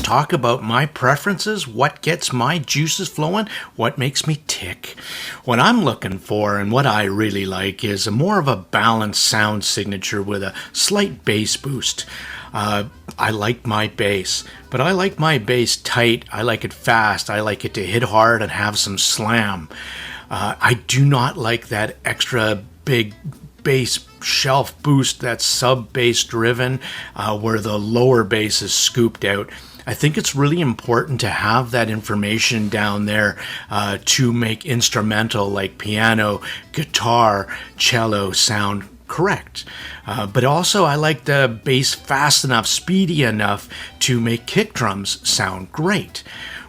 talk about my preferences, what gets my juices flowing, what makes me tick. What I'm looking for and what I really like is more of a balanced sound signature with a slight bass boost. I like my bass, but I like my bass tight. I like it fast. I like it to hit hard and have some slam. I do not like that extra big bass shelf boost that's sub bass driven, where the lower bass is scooped out. I think it's really important to have that information down there to make instrumental like piano, guitar, cello sound correct. But also I like the bass fast enough, speedy enough to make kick drums sound great.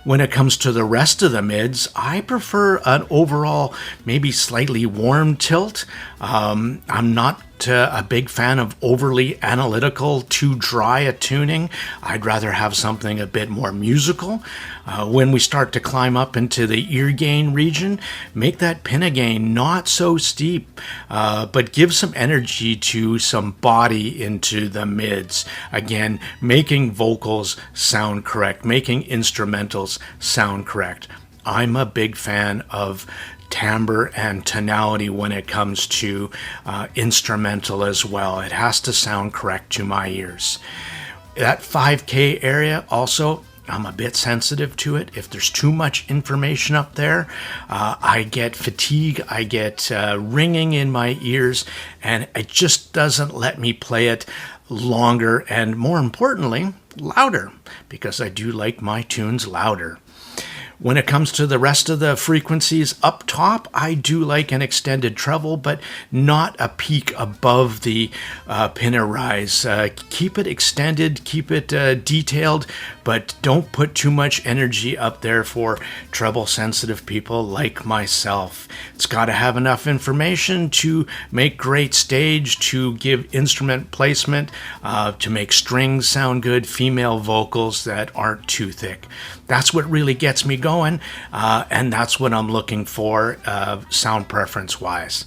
When it comes to the rest of the mids, I prefer an overall maybe slightly warm tilt. I'm not a big fan of overly analytical, too dry a tuning. I'd rather have something a bit more musical. When we start to climb up into the ear gain region, make that pinna gain not so steep, but give some energy to some body into the mids. Again, making vocals sound correct, making instrumentals sound correct. I'm a big fan of timbre and tonality when it comes to instrumental as well. It has to sound correct to my ears. That 5K area also, I'm a bit sensitive to it. If there's too much information up there, I get fatigue, I get ringing in my ears, and it just doesn't let me play it longer and, more importantly, louder, because I do like my tunes louder. When it comes to the rest of the frequencies up top, I do like an extended treble, but not a peak above the pinna rise. Keep it extended, keep it detailed, but don't put too much energy up there for treble sensitive people like myself. It's got to have enough information to make great stage, to give instrument placement, to make strings sound good, female vocals that aren't too thick. That's what really gets me going, and that's what I'm looking for sound preference wise.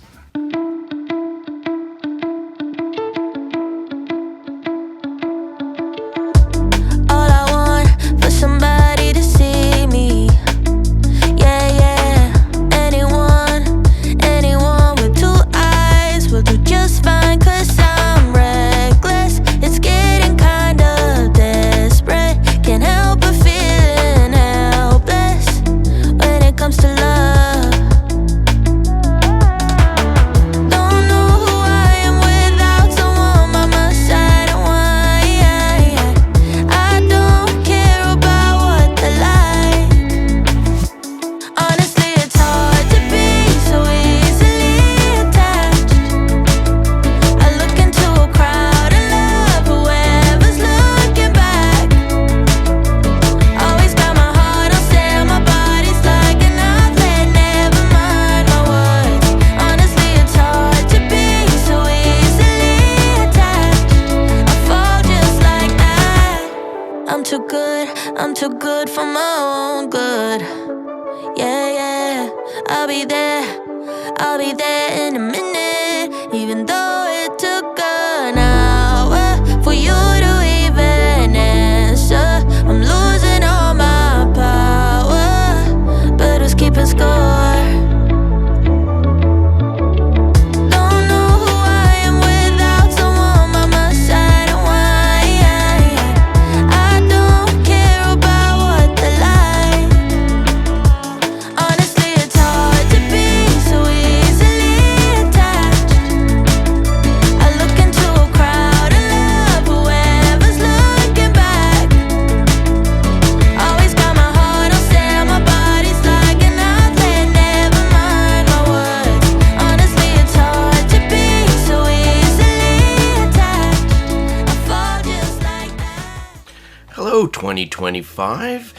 Hello 2025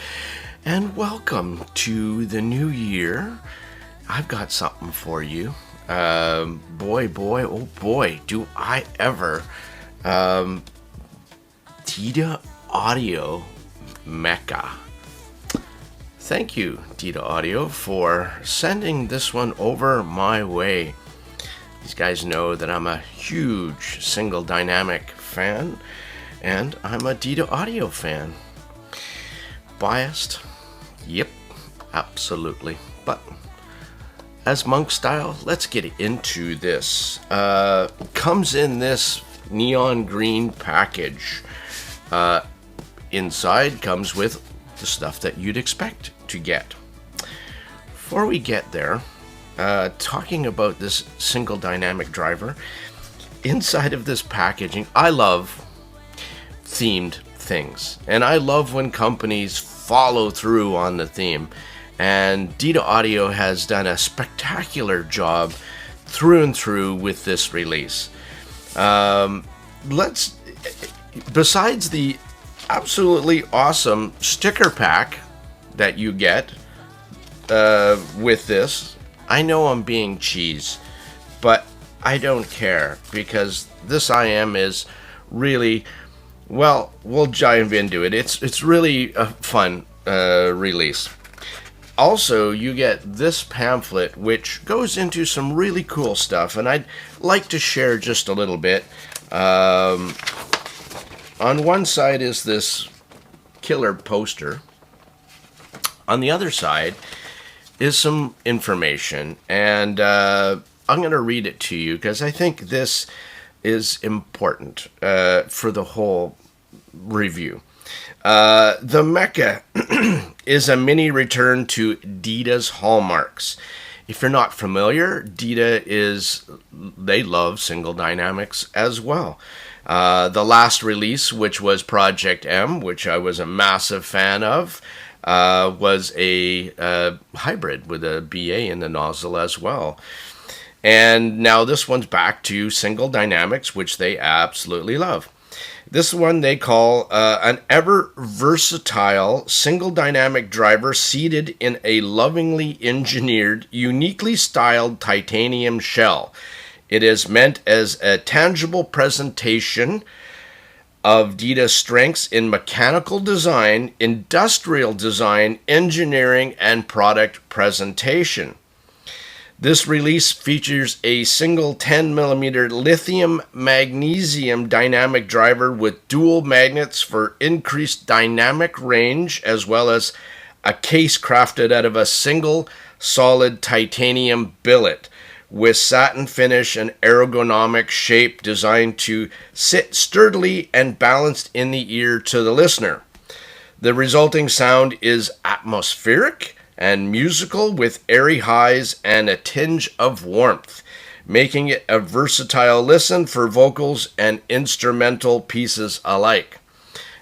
and welcome to the new year. I've got something for you. Boy, do I ever. Dita Audio Mecha. Thank you, Dita Audio, for sending this one over my way. These guys know that I'm a huge single dynamic fan, and I'm a Dita Audio fan. Biased? Yep, absolutely. But as monk style, let's get into this. Comes in this neon green package. Inside comes with the stuff that you'd expect to get. Before we get there, talking about this single dynamic driver, inside of this packaging, I love themed things, and I love when companies follow through on the theme, and Dita Audio has done a spectacular job through and through with this release. Besides the absolutely awesome sticker pack that you get with this, I know I'm being cheese, but I don't care, because this IM is really, well, we'll dive into it. It's really a fun release. Also, you get this pamphlet, which goes into some really cool stuff, and I'd like to share just a little bit. On one side is this killer poster. On the other side is some information, and I'm going to read it to you because I think this is important for the whole review. The Mecha is a mini return to Dita's hallmarks. If you're not familiar, Dita they love single dynamics as well. The last release, which was Project M, which I was a massive fan of, was a hybrid with a BA in the nozzle as well. And now this one's back to single dynamics, which they absolutely love. This one they call an ever versatile single dynamic driver seated in a lovingly engineered, uniquely styled titanium shell. It is meant as a tangible presentation of Dita's strengths in mechanical design, industrial design, engineering, and product presentation. This release features a single 10mm lithium magnesium dynamic driver with dual magnets for increased dynamic range, as well as a case crafted out of a single solid titanium billet with satin finish and ergonomic shape designed to sit sturdily and balanced in the ear to the listener. The resulting sound is atmospheric and musical with airy highs and a tinge of warmth, making it a versatile listen for vocals and instrumental pieces alike.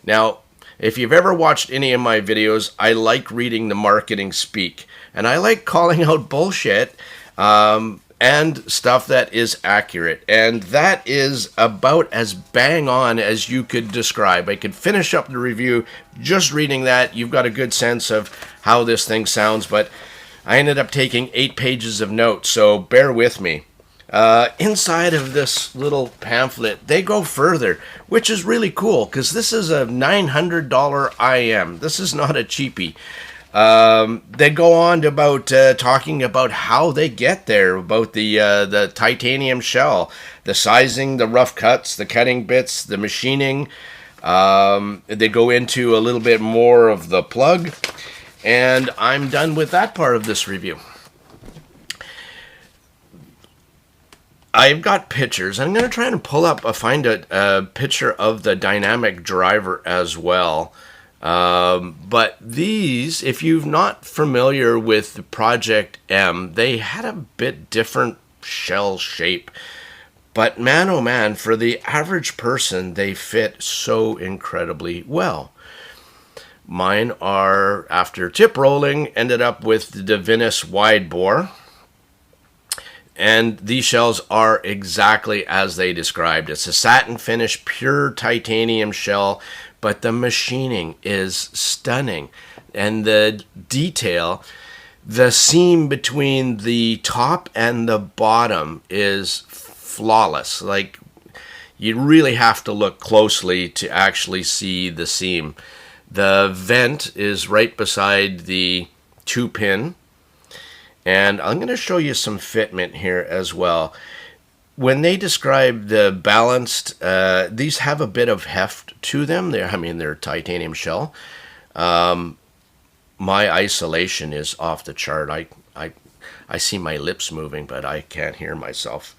Now, if you've ever watched any of my videos, I like reading the marketing speak, and I like calling out bullshit and stuff that is accurate, and that is about as bang on as you could describe. I could finish up the review just reading that. You've got a good sense of how this thing sounds, but I ended up taking 8 pages of notes, so bear with me. Inside of this little pamphlet, they go further, which is really cool, because this is a $900 IM. This is not a cheapie. They go on to about talking about how they get there, about the titanium shell, the sizing, the rough cuts, the cutting bits, the machining. They go into a little bit more of the plug, and I'm done with that part of this review. I've got pictures. I'm going to try and find a picture of the dynamic driver as well. But these, if you're not familiar with Project M, they had a bit different shell shape. But man, oh man, for the average person, they fit so incredibly well. Mine are, after tip rolling, ended up with the Divinis wide bore. And these shells are exactly as they described. It's a satin finish, pure titanium shell, but the machining is stunning. And the detail, the seam between the top and the bottom is flawless. Like, you really have to look closely to actually see the seam. The vent is right beside the 2-pin. And I'm going to show you some fitment here as well. When they describe the balanced, these have a bit of heft to them. They're titanium shell. my isolation is off the chart. I see my lips moving, but I can't hear myself.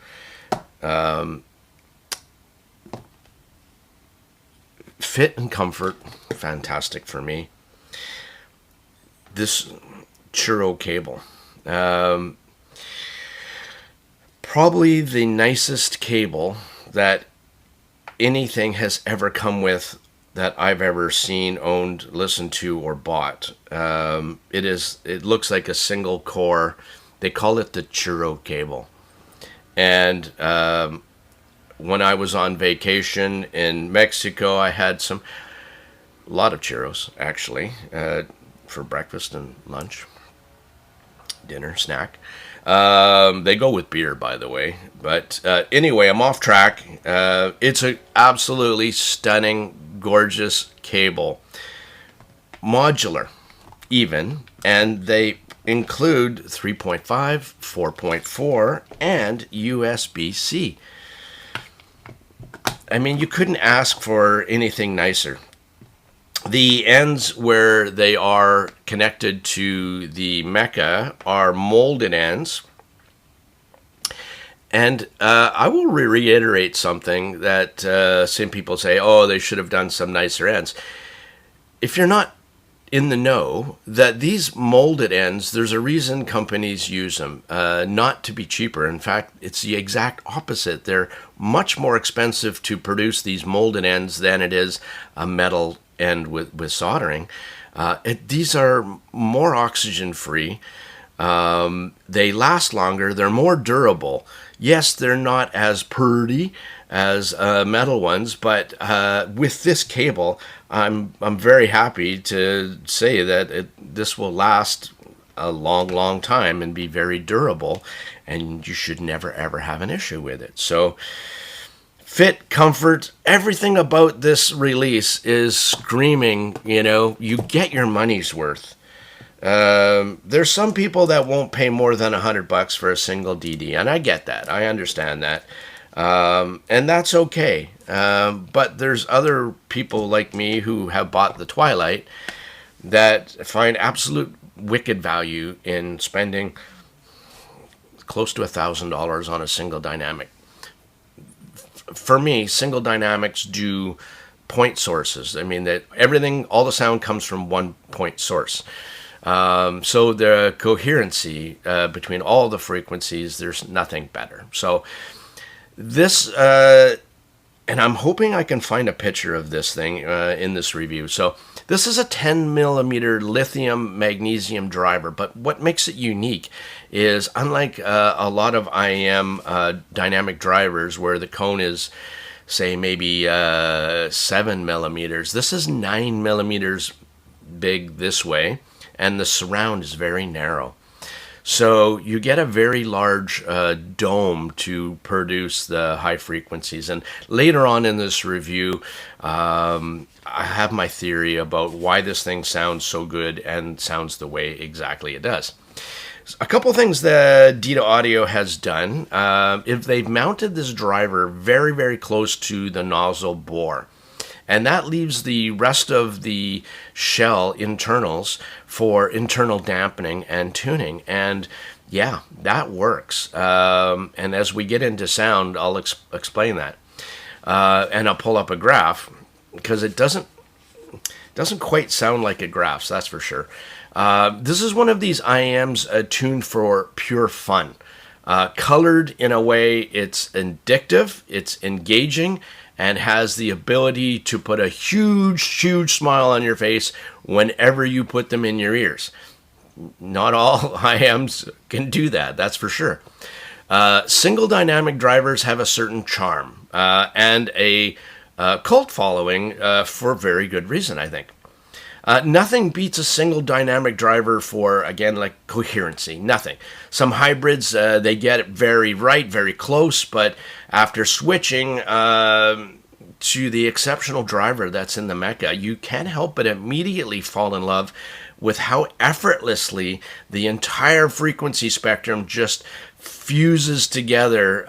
Fit and comfort, fantastic for me. This Churo Cable, probably the nicest cable that anything has ever come with that I've ever seen, owned, listened to, or bought. It looks like a single core. They call it the Churo Cable. And when I was on vacation in Mexico, I had a lot of churros, actually, for breakfast and lunch, dinner, snack. They go with beer, by the way. But anyway, I'm off track. It's an absolutely stunning, gorgeous cable. Modular, even. And they include 3.5, 4.4, and USB-C. I mean, you couldn't ask for anything nicer. The ends where they are connected to the Mecha are molded ends. And I will reiterate something that some people say, oh, they should have done some nicer ends. If you're not in the know, that these molded ends, there's a reason companies use them, not to be cheaper. In fact, it's the exact opposite. They're much more expensive to produce these molded ends than it is a metal end with soldering. These are more oxygen free. They last longer. They're more durable. Yes, they're not as pretty as metal ones, but with this cable, I'm very happy to say that this will last a long, long time and be very durable, and you should never ever have an issue with it. So, fit, comfort, everything about this release is screaming, you get your money's worth. There's some people that won't pay more than $100 for a single DD, and I get that. I understand that. And that's okay. But there's other people like me who have bought the Twilight that find absolute wicked value in spending close to $1,000 on a single dynamic. For me, single dynamics do point sources. I mean, that everything, all the sound comes from one point source. So the coherency between all the frequencies, there's nothing better. So this, and I'm hoping I can find a picture of this thing in this review. So this is a 10 millimeter lithium magnesium driver, but what makes it unique is, unlike a lot of IEM dynamic drivers where the cone is, say, maybe 7 millimeters, this is 9 millimeters big this way, and the surround is very narrow. So you get a very large dome to produce the high frequencies. And later on in this review, I have my theory about why this thing sounds so good and sounds the way exactly it does. A couple things that Dita Audio has done, if they've mounted this driver very, very close to the nozzle bore. And that leaves the rest of the shell internals for internal dampening and tuning. And yeah, that works. And as we get into sound, I'll explain that. And I'll pull up a graph, because it doesn't quite sound like a graph, so that's for sure. This is one of these IEMs tuned for pure fun. Colored in a way it's addictive, it's engaging, and has the ability to put a huge, huge smile on your face whenever you put them in your ears. Not all IEMs can do that, that's for sure. Single dynamic drivers have a certain charm and a cult following for very good reason, I think. Nothing beats a single dynamic driver for, again, like coherency. Nothing. Some hybrids, they get it very right, very close, but after switching to the exceptional driver that's in the Mecha, you can't help but immediately fall in love with how effortlessly the entire frequency spectrum just fuses together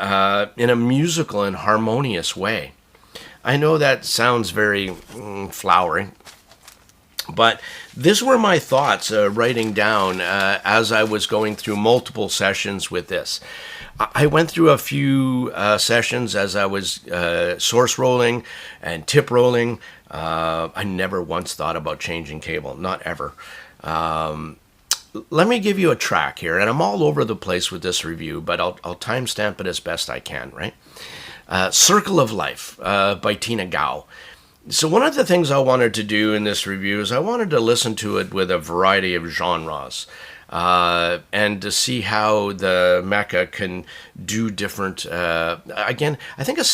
in a musical and harmonious way. I know that sounds very flowery. But these were my thoughts writing down as I was going through multiple sessions with this. I went through a few sessions as I was source rolling and tip rolling. I never once thought about changing cable, not ever. Let me give you a track here, and I'm all over the place with this review, but I'll timestamp it as best I can, right? Circle of Life by Tina Gao. So one of the things I wanted to do in this review is I wanted to listen to it with a variety of genres. And to see how the Mecha can do different, again, I think a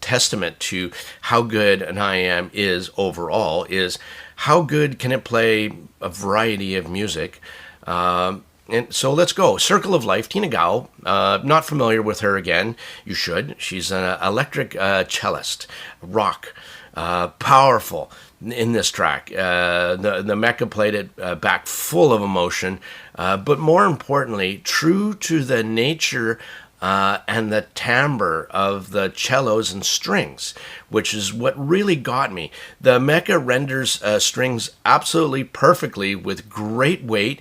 testament to how good an IM is overall is how good can it play a variety of music. And so let's go. Circle of Life, Tina Gao. Not familiar with her again. You should. She's an electric cellist, rock, powerful in this track. The Mecha played it back full of emotion, but more importantly, true to the nature and the timbre of the cellos and strings, which is what really got me. The Mecha renders strings absolutely perfectly with great weight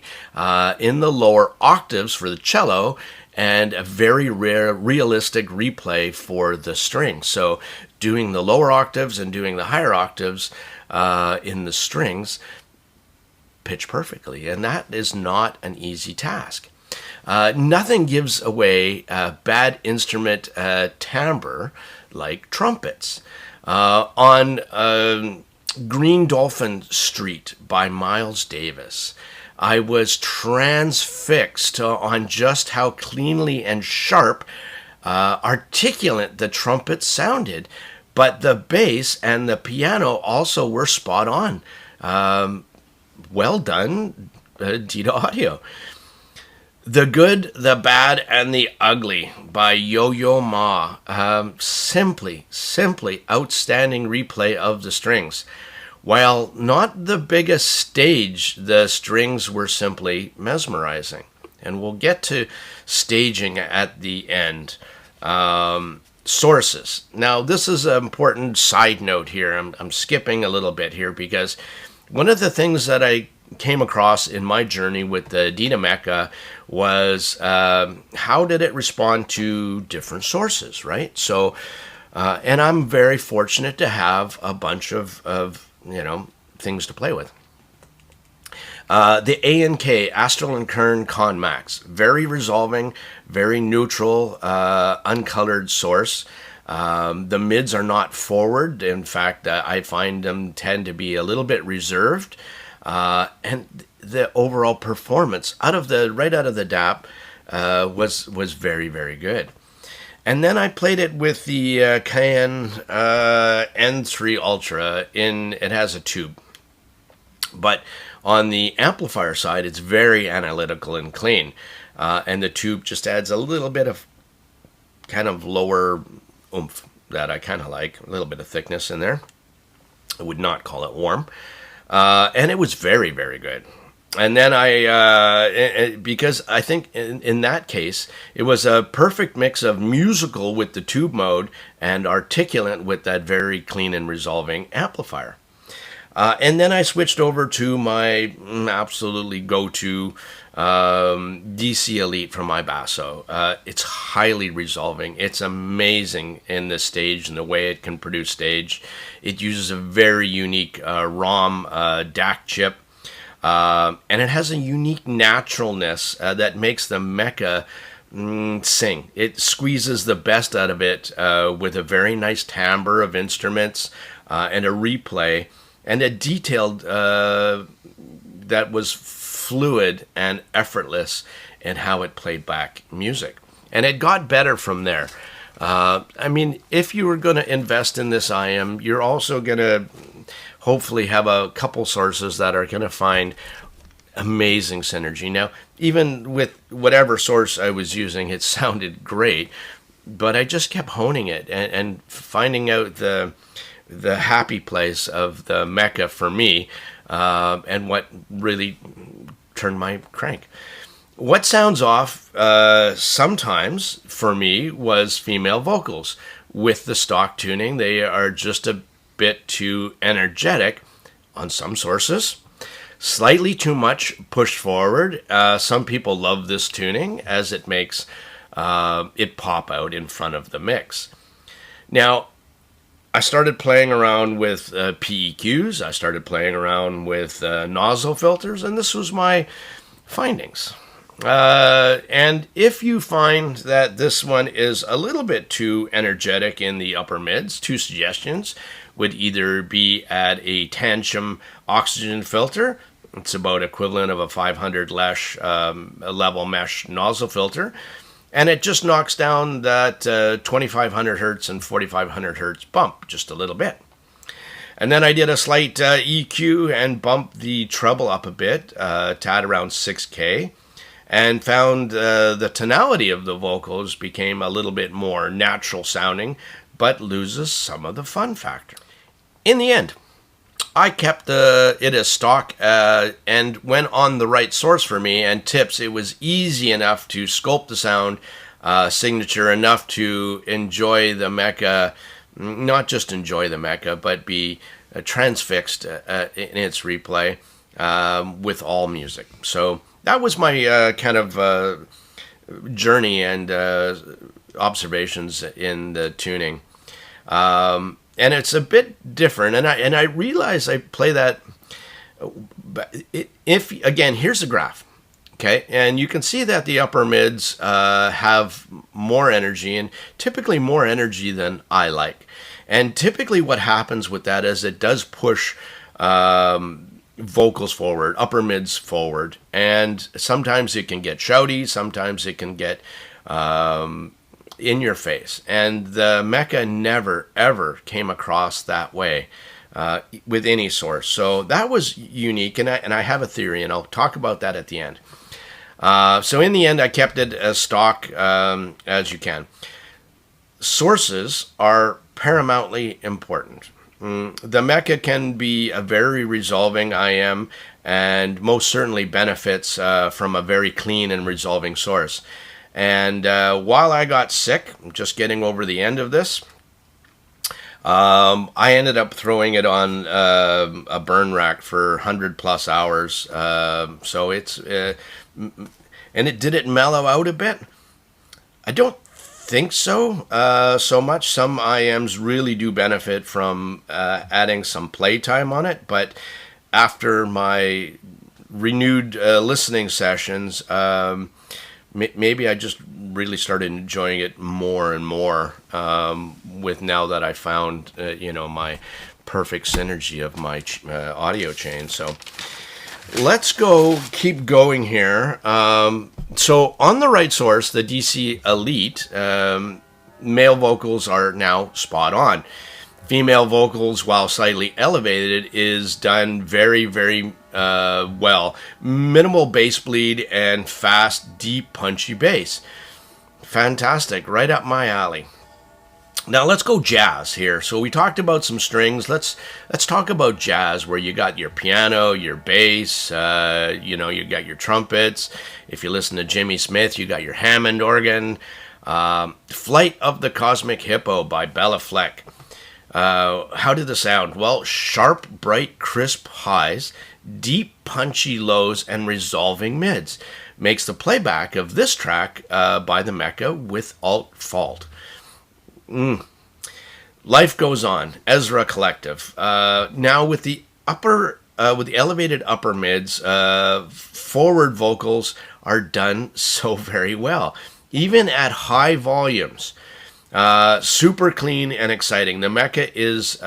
in the lower octaves for the cello and a very rare realistic replay for the strings. So doing the lower octaves and doing the higher octaves in the strings pitch perfectly, and that is not an easy task. Nothing gives away bad instrument timbre like trumpets. On Green Dolphin Street by Miles Davis, I was transfixed on just how cleanly and sharp, articulate the trumpet sounded, but the bass and the piano also were spot on. Well done, Dita Audio. The Good, the Bad, and the Ugly by Yo-Yo Ma. Simply outstanding replay of the strings. While not the biggest stage, the strings were simply mesmerizing. And we'll get to staging at the end. Sources. Now, this is an important side note here. I'm skipping a little bit here because one of the things that I came across in my journey with the Dita Mecha was how did it respond to different sources, right? So, and I'm very fortunate to have a bunch of things to play with. The A&K, Astral and Kern Con Max, very resolving, very neutral, uncolored source. The mids are not forward. In fact, I find them tend to be a little bit reserved. And the overall performance right out of the DAP was very, very good. And then I played it with the Cayenne N3 Ultra. It has a tube, but on the amplifier side, it's very analytical and clean, and the tube just adds a little bit of kind of lower oomph that I kind of like, a little bit of thickness in there. I would not call it warm. And it was very, very good. And then because I think in that case, it was a perfect mix of musical with the tube mode and articulate with that very clean and resolving amplifier. And then I switched over to my absolutely go-to DC Elite from my basso. It's highly resolving. It's amazing in the stage and the way it can produce stage. It uses a very unique ROM DAC chip, and it has a unique naturalness that makes the Mecha sing. It squeezes the best out of it with a very nice timbre of instruments and a replay and a detailed that was fluid and effortless in how it played back music. And it got better from there. I mean, if you were going to invest in this IM, you're also going to hopefully have a couple sources that are going to find amazing synergy. Now, even with whatever source I was using, it sounded great, but I just kept honing it and finding out the happy place of the Mecha for me, and what really turned my crank. What sounds off sometimes for me was female vocals. With the stock tuning, they are just a bit too energetic on some sources. Slightly too much pushed forward. Some people love this tuning as it makes it pop out in front of the mix. Now, I started playing around with PEQs. I started playing around with nozzle filters, and this was my findings. And if you find that this one is a little bit too energetic in the upper mids, 2 suggestions would either be add a tantrum oxygen filter. It's about equivalent of a 500 level mesh nozzle filter. And it just knocks down that 2500 hertz and 4500 hertz bump just a little bit. And then I did a slight EQ and bumped the treble up a bit to add around 6K. And found the tonality of the vocals became a little bit more natural sounding, but loses some of the fun factor. In the end, I kept it as stock and went on the right source for me and tips. It was easy enough to sculpt the sound signature, enough to enjoy the Mecha, not just enjoy the Mecha, but be transfixed in its replay with all music. So that was my kind of journey and observations in the tuning. And it's a bit different, and I realize I play that. If again, here's the graph, okay, and you can see that the upper mids have more energy, and typically more energy than I like. And typically, what happens with that is it does push vocals forward, upper mids forward, and sometimes it can get shouty, sometimes it can get in your face, and the Mecha never ever came across that way with any source. So that was unique, and I have a theory, and I'll talk about that at the end. So in the end, I kept it as stock as you can. Sources are paramountly important. The Mecha can be a very resolving IM, and most certainly benefits from a very clean and resolving source. And while I got sick, just getting over the end of this, I ended up throwing it on a burn rack for 100+ hours. So it's, and did it mellow out a bit? I don't think so, so much. Some IMs really do benefit from adding some playtime on it, but after my renewed listening sessions, maybe I just really started enjoying it more and more with now that I found, my perfect synergy of my audio chain. So let's keep going here. So on the right source, the DC Elite, male vocals are now spot on. Female vocals, while slightly elevated, is done very, very well. Minimal bass bleed and fast, deep, punchy bass. Fantastic, right up my alley. Now let's go jazz here. So we talked about some strings. Let's talk about jazz, where you got your piano, your bass, you got your trumpets. If you listen to Jimmy Smith, you got your Hammond organ. Flight of the Cosmic Hippo by Bela Fleck. How did the sound? Well, sharp, bright, crisp highs, deep, punchy lows, and resolving mids. Makes the playback of this track by the Mecha without fault. Life goes on. Ezra Collective. Now with the elevated upper mids, forward vocals are done so very well, even at high volumes. Super clean and exciting. The Mecha is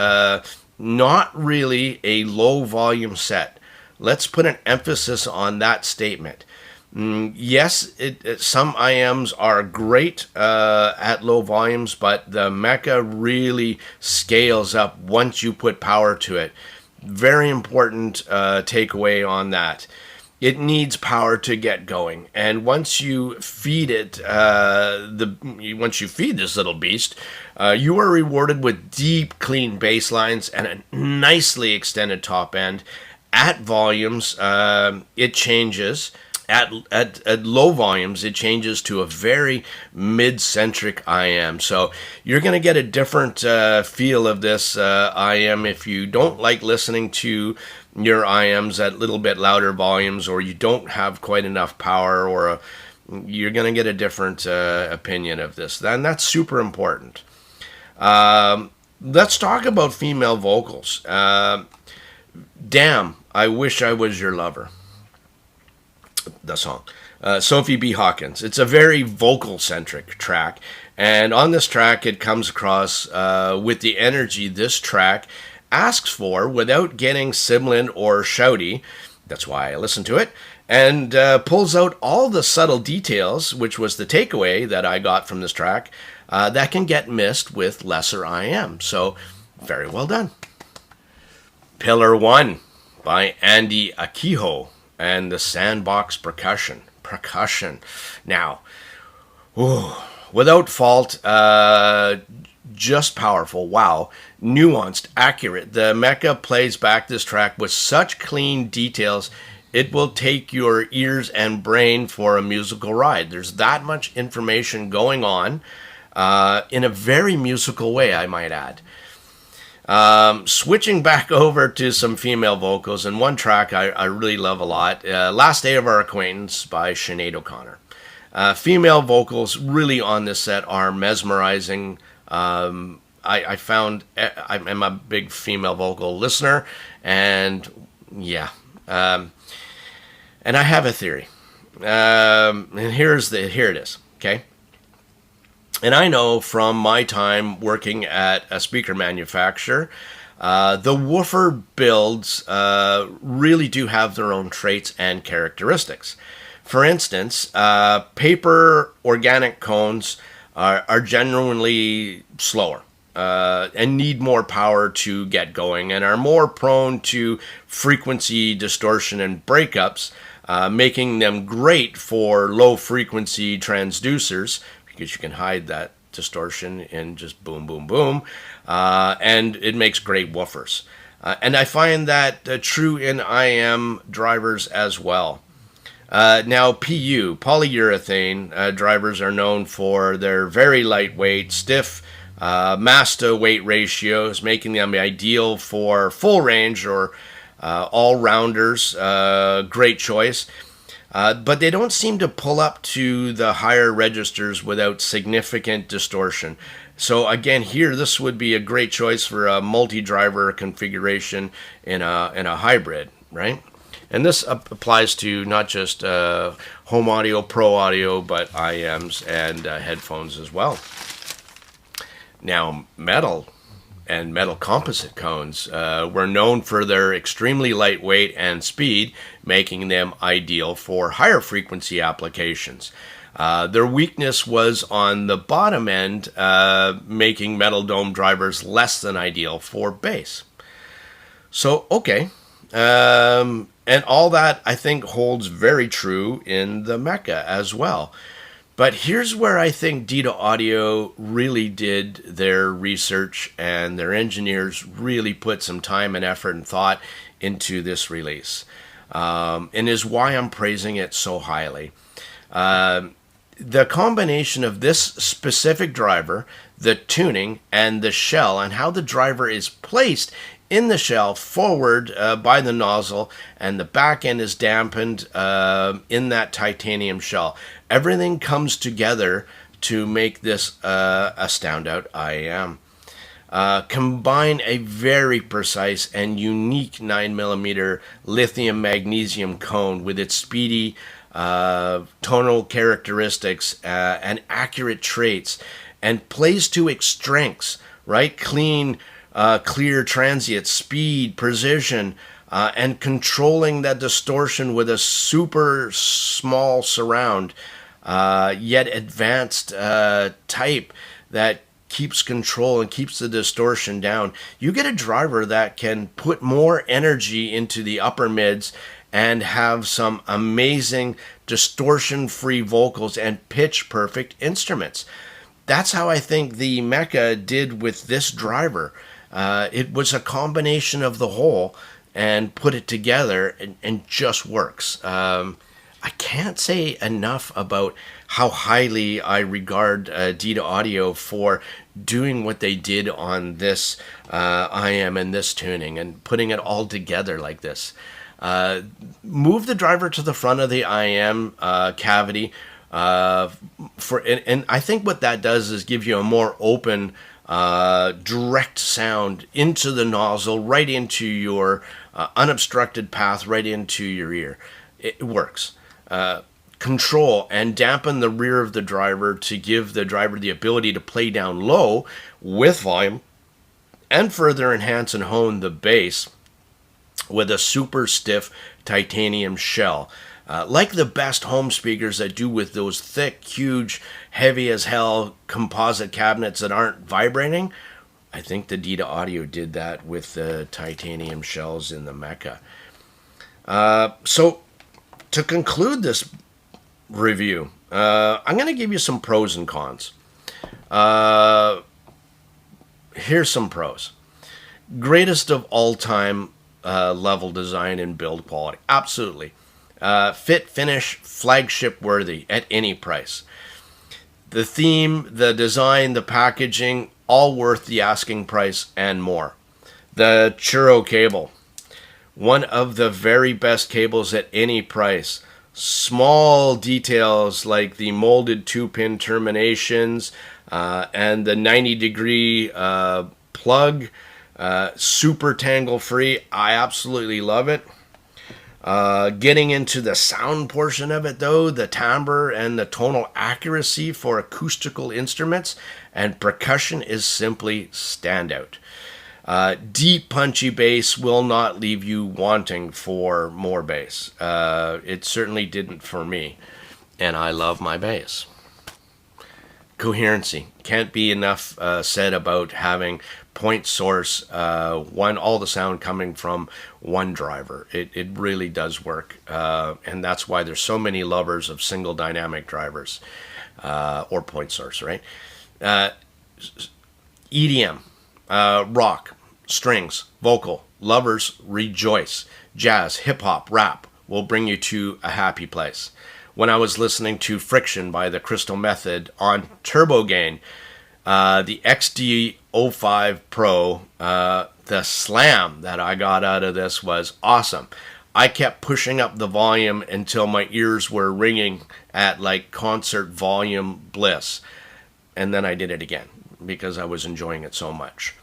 not really a low volume set. Let's put an emphasis on that statement. Yes, some IMs are great at low volumes, but the Mecha really scales up once you put power to it. Very important takeaway on that. It needs power to get going, and once you feed it, once you feed this little beast, you are rewarded with deep, clean bass lines and a nicely extended top end. At volumes, it changes. At low volumes, it changes to a very mid-centric IM. So you're going to get a different feel of this IM if you don't like listening to your IMs at a little bit louder volumes, or you don't have quite enough power, or you're going to get a different opinion of this. And that's super important. Let's talk about female vocals. Damn, I Wish I Was Your Lover. The song. Sophie B. Hawkins. It's a very vocal-centric track. And on this track, it comes across with the energy this track asks for without getting sibilant or shouty. That's why I listen to it. And pulls out all the subtle details, which was the takeaway that I got from this track, that can get missed with lesser IM. So, very well done. Pillar 1 by Andy Akiho and the Sandbox Percussion. Now, without fault, just powerful. Wow. Nuanced, accurate. The Mecha plays back this track with such clean details, it will take your ears and brain for a musical ride. There's that much information going on in a very musical way, I might add. Switching back over to some female vocals, and one track I really love a lot, Last Day of Our Acquaintance by Sinead O'Connor. Female vocals really on this set are mesmerizing. I found I'm a big female vocal listener, and yeah. And I have a theory. And here it is, okay? And I know from my time working at a speaker manufacturer, the woofer builds really do have their own traits and characteristics. For instance, paper organic cones are genuinely slower and need more power to get going, and are more prone to frequency distortion and breakups, making them great for low frequency transducers, because you can hide that distortion in just boom, boom, boom. And it makes great woofers. And I find that true in IM drivers as well. Now, PU, polyurethane drivers, are known for their very lightweight, stiff mass to weight ratios, making them ideal for full range or all-rounders. Great choice. But they don't seem to pull up to the higher registers without significant distortion. So again, here, this would be a great choice for a multi-driver configuration in a hybrid, right? And this applies to not just home audio, pro audio, but IMs and headphones as well. Now, metal and metal composite cones were known for their extremely lightweight and speed, making them ideal for higher frequency applications. Their weakness was on the bottom end, making metal dome drivers less than ideal for bass. So, okay. And all that, I think, holds very true in the Mecha as well. But here's where I think Dita Audio really did their research, and their engineers really put some time and effort and thought into this release, and is why I'm praising it so highly. The combination of this specific driver, the tuning, and the shell, and how the driver is placed in the shell forward by the nozzle, and the back end is dampened in that titanium shell. Everything comes together to make this a standout IM. Combine a very precise and unique 9mm lithium magnesium cone with its speedy tonal characteristics and accurate traits, and plays to its strengths, right? Clean, clear transient, speed, precision, and controlling that distortion with a super small surround, yet advanced type that keeps control and keeps the distortion down. You get a driver that can put more energy into the upper mids and have some amazing distortion-free vocals and pitch-perfect instruments. That's how I think the Mecha did with this driver. It was a combination of the whole and put it together and just works. I can't say enough about how highly I regard Dita Audio for doing what they did on this IM and this tuning and putting it all together like this. Move the driver to the front of the IM cavity. And I think what that does is give you a more open, direct sound into the nozzle, right into your unobstructed path, right into your ear. It works. Control and dampen the rear of the driver to give the driver the ability to play down low with volume and further enhance and hone the bass with a super stiff titanium shell. Like the best home speakers that do with those thick, huge, heavy as hell composite cabinets that aren't vibrating, I think the Dita Audio did that with the titanium shells in the Mecha. So to conclude this review, I'm going to give you some pros and cons. Here's some pros. Greatest of all time level design and build quality. Absolutely. Fit, finish, flagship worthy at any price. The theme, the design, the packaging, all worth the asking price and more. The Churo Cable. One of the very best cables at any price. Small details like the molded 2-pin terminations and the 90-degree plug. Super tangle free. I absolutely love it. Getting into the sound portion of it, though, the timbre and the tonal accuracy for acoustical instruments and percussion is simply standout. Deep, punchy bass will not leave you wanting for more bass. It certainly didn't for me, and I love my bass. Coherency. Can't be enough said about having point source, all the sound coming from one driver. It really does work, and that's why there's so many lovers of single dynamic drivers or point source, right? EDM, rock, strings, vocal, lovers rejoice. Jazz, hip-hop, rap will bring you to a happy place. When I was listening to Friction by the Crystal Method on Turbo Gain, the XD05 Pro, the slam that I got out of this was awesome. I kept pushing up the volume until my ears were ringing at like concert volume bliss. And then I did it again because I was enjoying it so much.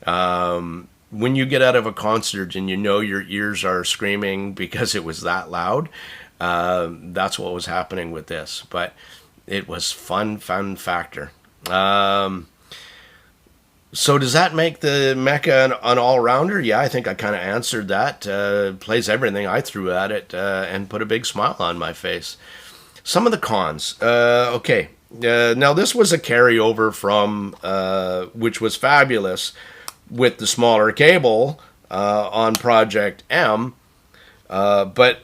When you get out of a concert and you know your ears are screaming because it was that loud, that's what was happening with this. But it was fun factor. So does that make the Mecha an all-rounder? Yeah, I think I kind of answered that. Plays everything I threw at it and put a big smile on my face. Some of the cons. Okay. Now, this was a carryover from, which was fabulous, with the smaller cable on Project M, but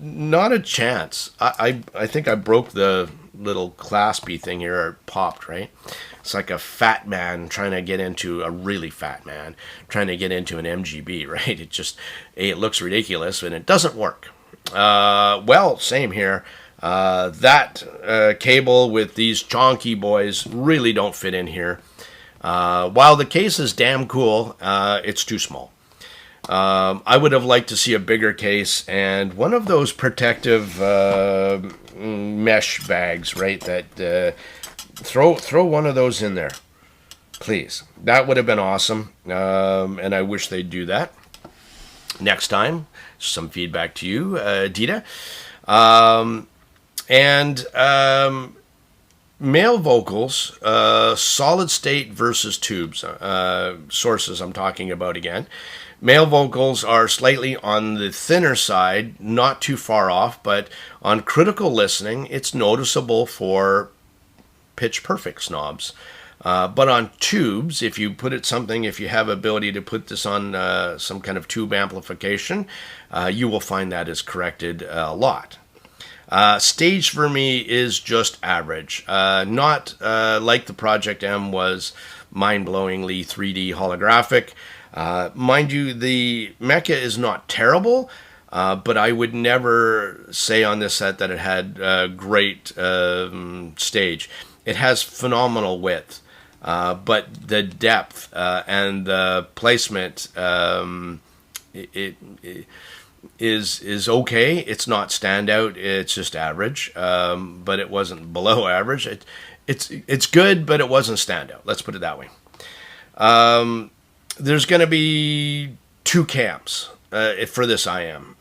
not a chance. I think I broke the little claspy thing here, or popped, right? It's like a fat man trying to get into a really fat man trying to get into an MGB, right? It looks ridiculous and it doesn't work. Well, same here. That cable with these chonky boys really don't fit in here. While the case is damn cool, it's too small. I would have liked to see a bigger case and one of those protective mesh bags, right? That throw one of those in there, please. That would have been awesome, and I wish they'd do that next time. Some feedback to you, Dita. Male vocals, solid state versus tubes, sources I'm talking about again. Male vocals are slightly on the thinner side, not too far off, but on critical listening, it's noticeable for pitch perfect snobs. But on tubes, if you have ability to put this on some kind of tube amplification, you will find that is corrected a lot. Stage for me is just average. Not like the Project M was mind-blowingly 3D holographic. Mind you, the Mecha is not terrible, But I would never say on this set that it had great stage. It has phenomenal width, but the depth and the placement it is okay. It's not standout. It's just average, but it wasn't below average. It's good, but it wasn't standout. Let's put it that way. There's going to be two camps for this IM.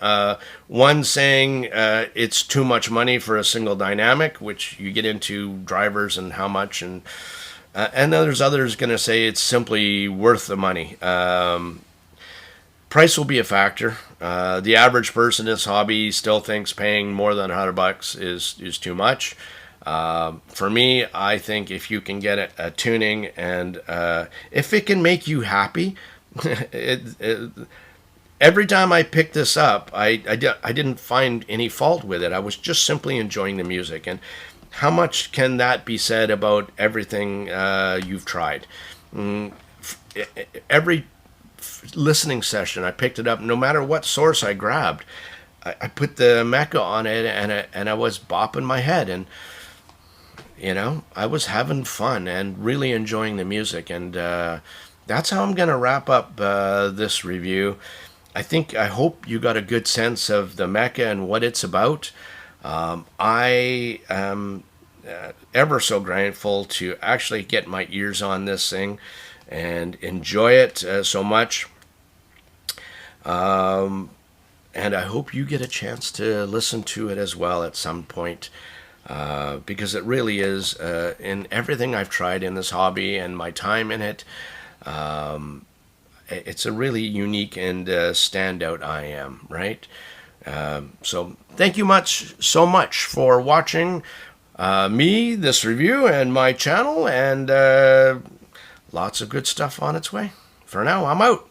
One saying it's too much money for a single dynamic, which you get into drivers and how much, and there's others going to say it's simply worth the money. Price will be a factor. The average person in this hobby still thinks paying more than $100 is too much. For me, I think if you can get a tuning and if it can make you happy, every time I picked this up, I didn't find any fault with it. I was just simply enjoying the music. And how much can that be said about everything you've tried? Every listening session, I picked it up. No matter what source I grabbed, I put the Mecha on it, and I was bopping my head. And I was having fun and really enjoying the music. And that's how I'm going to wrap up this review. I hope you got a good sense of the Mecha and what it's about. I am ever so grateful to actually get my ears on this thing and enjoy it so much. And I hope you get a chance to listen to it as well at some point. Because it really is, in everything I've tried in this hobby and my time in it, it's a really unique and standout IM, right? So thank you so much for watching this review and my channel, and lots of good stuff on its way. For now, I'm out.